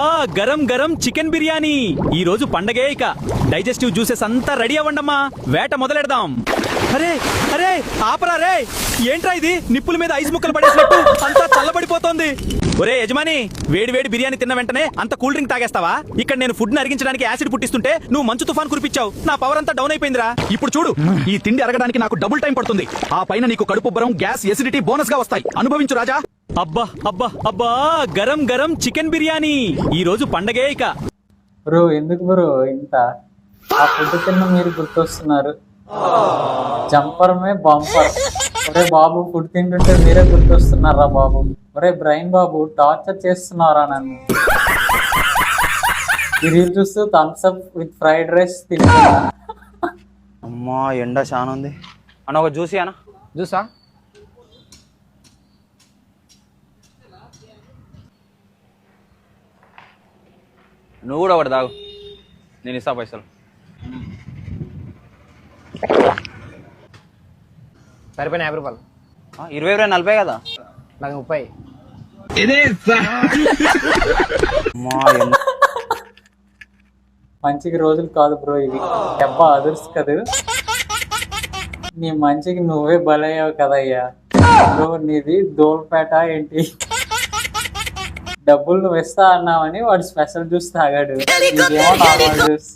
Garam garam chicken biryani. ఈ రోజు పండగే. ఇక డైజెస్టివ్ జ్యూసెస్ అంతా రెడీ అవ్వండమ్మా, వేట మొదలెడదాం. అరే అరే ఆపరా రే, ఏంట్రా ఇది? నిప్పుల మీద ఐస్ ముక్కలు పడేసినట్టు అంతా చల్లబడిపోతోంది. ఒరే యజమాని, వేడి వేడి బిర్యానీ తిన్న వెంటనే అంత కూల్ డ్రింక్ తాగేస్తావా? ఇక్కడ నేను ఫుడ్ ని అరిగించడానికి యాసిడ్ పుట్టిస్తుంటే నువ్వు మంచు తుఫాన్ కురిపించావు. నా పవర్ అంతా డౌన్ అయిపోయిందిరా. ఇప్పుడు చూడు, ఈ తిండి అరగడానికి నాకు డబుల్ టైం పడుతుంది. ఆ పైన నీకు కడుపుబ్బరం, గ్యాస్, ఎసిడిటీ బోనస్ గా వస్తాయి. అనుభవించు రాజా. అబ్బా అబ్బా అబ్బా, గరం గరం చికెన్ బిర్యానీ. ఈ రోజు పండగే. ఇక బ్రో ఎందుకు బ్రో ఇంత ఆ ఫుడ్ తిన్న మీరు గుర్తొస్తున్నారు? జంపర్ మే బంపర్. ఒరే బాబు, ఫుడ్ తింటుంటే మీరే గుర్తొస్తున్నారా బాబు? ఒరే బ్రైన్ బాబు, టార్చర్ చేస్తున్నారా నన్ను? ఈ రీల్ చూస్తూ Thums Up with fried rice తింటున్నా. అమ్మా ఎండ చాలా ఉంది అన్న. ఒక జ్యూసీ అన్న. జ్యూసా? నువ్వు కూడా ఒకటి తాగు, నేను ఇస్తా పైసలు. సరిపోయిన 50 రూపాయలు. 20, 20, 40 కదా. నాకు 30. అమ్మా ఎండ. మంచికి రోజులు కాదు బ్రో ఇవి. దెబ్బ అదుర్స్ కదూ. నీ మంచికి నువ్వే బలయ్యావు కదయ్యా బ్రో. నీది దోల్పేట ఏంటి? డబ్బులు నువ్వు ఇస్తా అన్నావని వాడు స్పెషల్ జ్యూస్ తాగాడు. ఇదేమో నార్మల్ జ్యూస్.